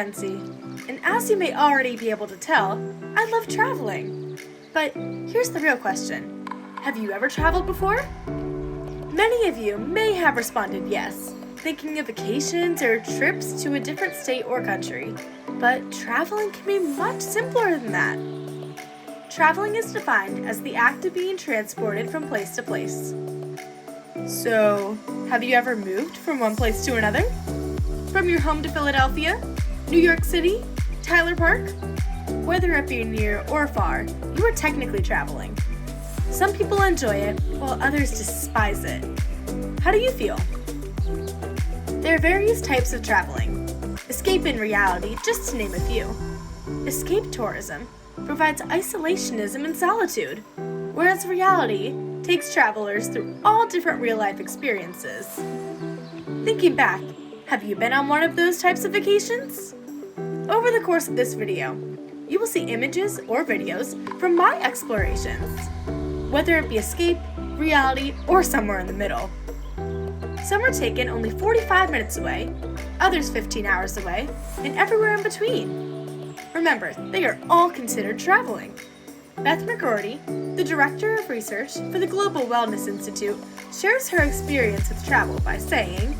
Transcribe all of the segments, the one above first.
Kenzie, and as you may already be able to tell, I love traveling. But here's the real question. Have you ever traveled before? Many of you may have responded yes, thinking of vacations or trips to a different state or country. But traveling can be much simpler than that. Traveling is defined as the act of being transported from place to place. So, have you ever moved from one place to another? From your home to Philadelphia, New York City, Tyler Park? Whether it be near or far, you are technically traveling. Some people enjoy it, while others despise it. How do you feel? There are various types of traveling. Escape in reality, just to name a few. Escape tourism provides isolationism and solitude, whereas reality takes travelers through all different real-life experiences. Thinking back, have you been on one of those types of vacations? Over the course of this video, you will see images or videos from my explorations, whether it be escape, reality, or somewhere in the middle. Some are taken only 45 minutes away, others 15 hours away, and everywhere in between. Remember, they are all considered traveling. Beth McGroarty, the Director of Research for the Global Wellness Institute, shares her experience with travel by saying,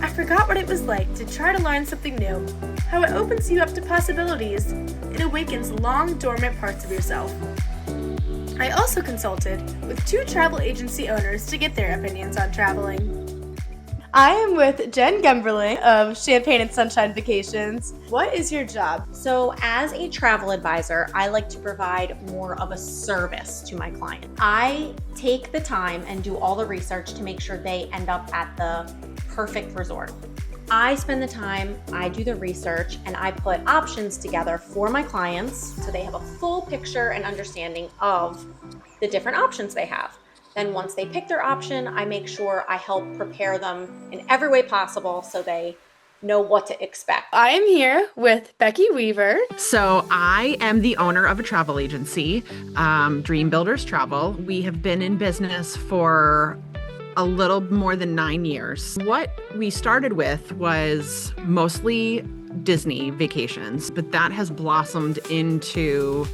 "I forgot what it was like to try to learn something new, how it opens you up to possibilities and awakens long dormant parts of yourself." I also consulted with 2 travel agency owners to get their opinions on traveling. I am with Jen Gemberling of Champagne and Sunshine Vacations. What is your job? So as a travel advisor, I like to provide more of a service to my client. I take the time and do all the research to make sure they end up at the perfect resort. I spend the time, I do the research, and I put options together for my clients so they have a full picture and understanding of the different options they have. Then once they pick their option, I make sure I help prepare them in every way possible so they know what to expect. I am here with Becky Weaver. So I am the owner of a travel agency, Dream Builders Travel. We have been in business for a little more than 9 years. What we started with was mostly Disney vacations, but that has blossomed into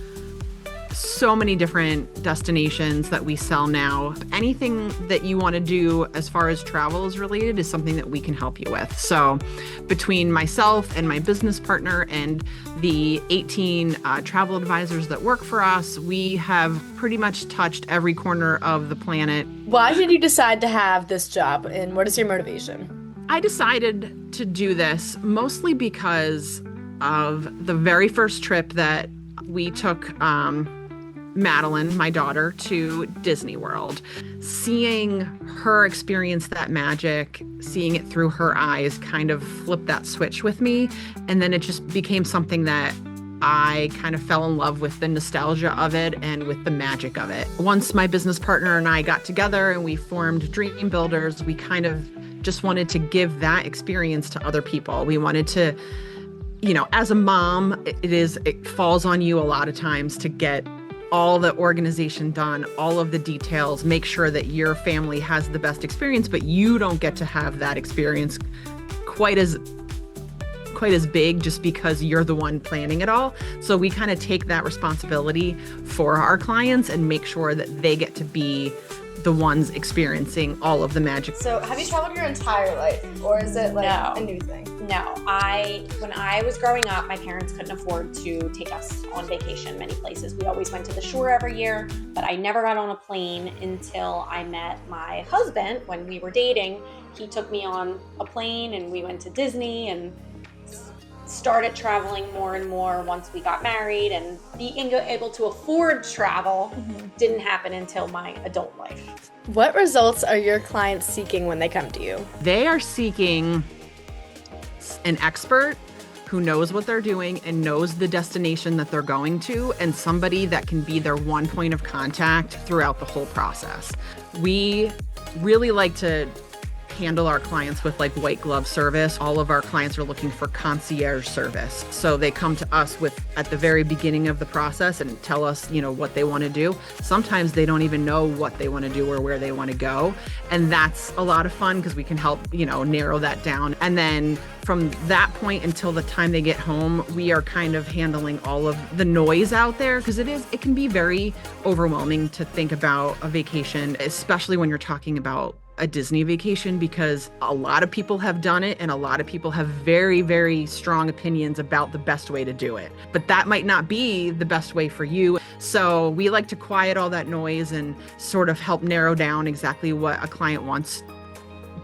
so many different destinations that we sell now. Anything that you want to do as far as travel is related is something that we can help you with. So between myself and my business partner and the 18 travel advisors that work for us, we have pretty much touched every corner of the planet. Why did you decide to have this job, and what is your motivation? I decided to do this mostly because of the very first trip that we took Madeline, my daughter, to Disney World. Seeing her experience that magic, seeing it through her eyes kind of flipped that switch with me. And then it just became something that I kind of fell in love with the nostalgia of it and with the magic of it. Once my business partner and I got together and we formed Dream Builders, we kind of just wanted to give that experience to other people. We wanted to, as a mom, it falls on you a lot of times to get all the organization done, all of the details, make sure that your family has the best experience, but you don't get to have that experience quite as big just because you're the one planning it all. So we kind of take that responsibility for our clients and make sure that they get to be the ones experiencing all of the magic. So have you traveled your entire life, or is it like No. a new thing? No, when I was growing up, my parents couldn't afford to take us on vacation many places. We always went to the shore every year, but I never got on a plane until I met my husband when we were dating. He took me on a plane and we went to Disney and started traveling more and more once we got married, and being able to afford travel didn't happen until my adult life. What results are your clients seeking when they come to you? They are seeking an expert who knows what they're doing and knows the destination that they're going to, and somebody that can be their one point of contact throughout the whole process. We really like to handle our clients with like white glove service. All of our clients are looking for concierge service. So they come to us at the very beginning of the process and tell us, what they want to do. Sometimes they don't even know what they want to do or where they want to go. And that's a lot of fun because we can help, narrow that down. And then from that point until the time they get home, we are kind of handling all of the noise out there because it can be very overwhelming to think about a vacation, especially when you're talking about a Disney vacation, because a lot of people have done it and a lot of people have very, very strong opinions about the best way to do it. But that might not be the best way for you. So we like to quiet all that noise and sort of help narrow down exactly what a client wants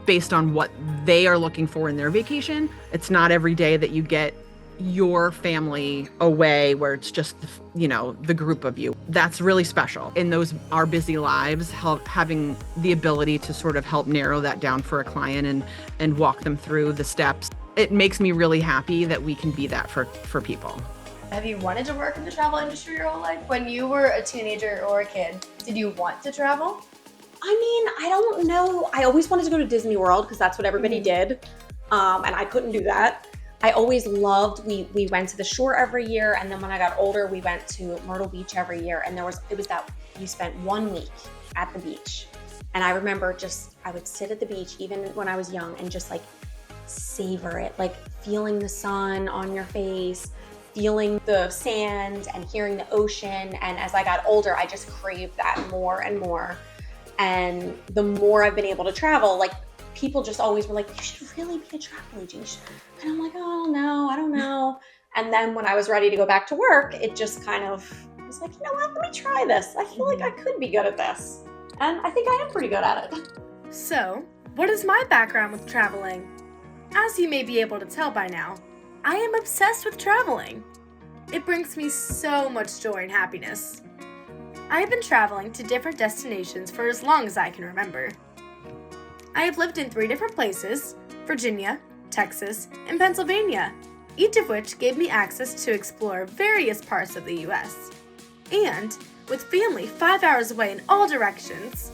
based on what they are looking for in their vacation. It's not every day that you get your family away where it's just, the group of you. That's really special. In our busy lives, having the ability to sort of help narrow that down for a client and walk them through the steps. It makes me really happy that we can be that for people. Have you wanted to work in the travel industry your whole life? When you were a teenager or a kid, did you want to travel? I don't know. I always wanted to go to Disney World because that's what everybody did. And I couldn't do that. I always loved, we went to the shore every year. And then when I got older, we went to Myrtle Beach every year. And it was that you spent 1 week at the beach. And I remember I would sit at the beach, even when I was young, and just like savor it, like feeling the sun on your face, feeling the sand and hearing the ocean. And as I got older, I just craved that more and more. And the more I've been able to travel, like people just always were like, you should really be a travel agent. And I'm like, oh no, I don't know. And then when I was ready to go back to work, it just kind of was like, what, let me try this. I feel like I could be good at this. And I think I am pretty good at it. So, what is my background with traveling? As you may be able to tell by now, I am obsessed with traveling. It brings me so much joy and happiness. I have been traveling to different destinations for as long as I can remember. I have lived in 3 different places, Virginia, Texas, and Pennsylvania, each of which gave me access to explore various parts of the US. And with family 5 hours away in all directions,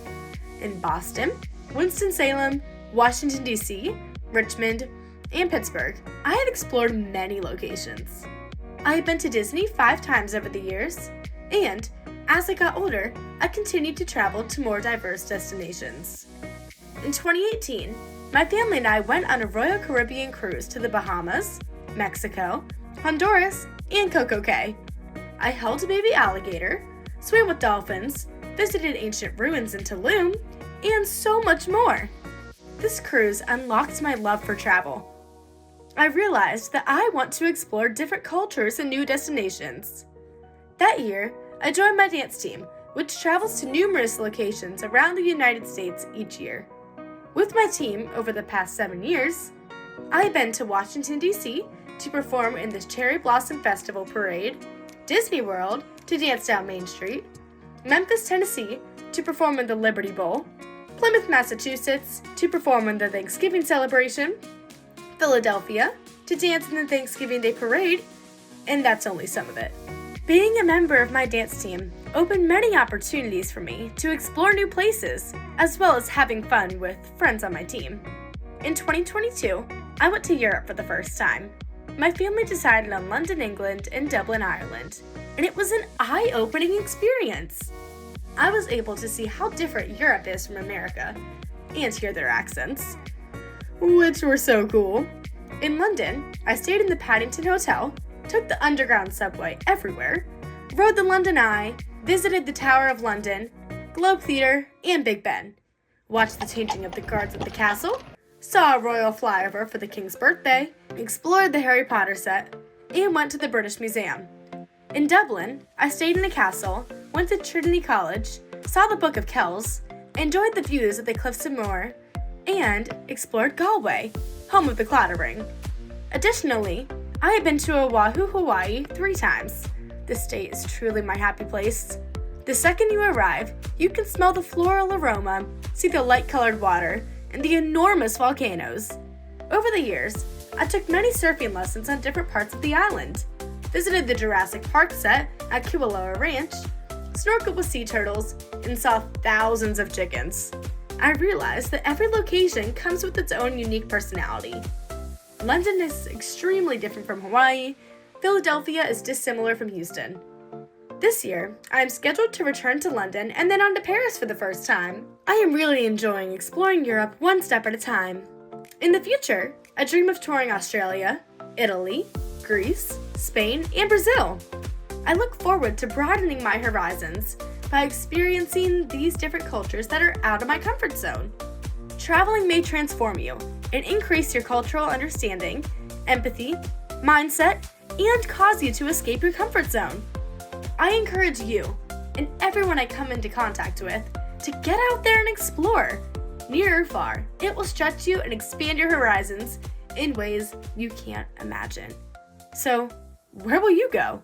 in Boston, Winston-Salem, Washington, D.C., Richmond, and Pittsburgh, I had explored many locations. I had been to Disney 5 times over the years, and as I got older, I continued to travel to more diverse destinations. In 2018, my family and I went on a Royal Caribbean cruise to the Bahamas, Mexico, Honduras, and Coco Cay. I held a baby alligator, swam with dolphins, visited ancient ruins in Tulum, and so much more. This cruise unlocked my love for travel. I realized that I want to explore different cultures and new destinations. That year, I joined my dance team, which travels to numerous locations around the United States each year. With my team over the past 7 years, I've been to Washington, D.C. to perform in the Cherry Blossom Festival Parade, Disney World to dance down Main Street, Memphis, Tennessee to perform in the Liberty Bowl, Plymouth, Massachusetts to perform in the Thanksgiving celebration, Philadelphia to dance in the Thanksgiving Day Parade, and that's only some of it. Being a member of my dance team opened many opportunities for me to explore new places, as well as having fun with friends on my team. In 2022, I went to Europe for the first time. My family decided on London, England, and Dublin, Ireland, and it was an eye-opening experience. I was able to see how different Europe is from America, and hear their accents, which were so cool. In London, I stayed in the Paddington Hotel, took the underground subway everywhere, rode the London Eye, visited the Tower of London, Globe Theatre, and Big Ben, watched the changing of the guards at the castle, saw a royal flyover for the King's birthday, explored the Harry Potter set, and went to the British Museum. In Dublin, I stayed in a castle, went to Trinity College, saw the Book of Kells, enjoyed the views of the Cliffs of Moher, and explored Galway, home of the Clattering. Additionally, I have been to Oahu, Hawaii 3 times. This state is truly my happy place. The second you arrive, you can smell the floral aroma, see the light-colored water, and the enormous volcanoes. Over the years, I took many surfing lessons on different parts of the island, visited the Jurassic Park set at Kualoa Ranch, snorkeled with sea turtles, and saw thousands of chickens. I realized that every location comes with its own unique personality. London is extremely different from Hawaii. Philadelphia is dissimilar from Houston. This year, I am scheduled to return to London and then on to Paris for the first time. I am really enjoying exploring Europe one step at a time. In the future, I dream of touring Australia, Italy, Greece, Spain, and Brazil. I look forward to broadening my horizons by experiencing these different cultures that are out of my comfort zone. Traveling may transform you and increase your cultural understanding, empathy, mindset, and cause you to escape your comfort zone. I encourage you and everyone I come into contact with to get out there and explore. Near or far, it will stretch you and expand your horizons in ways you can't imagine. So, where will you go?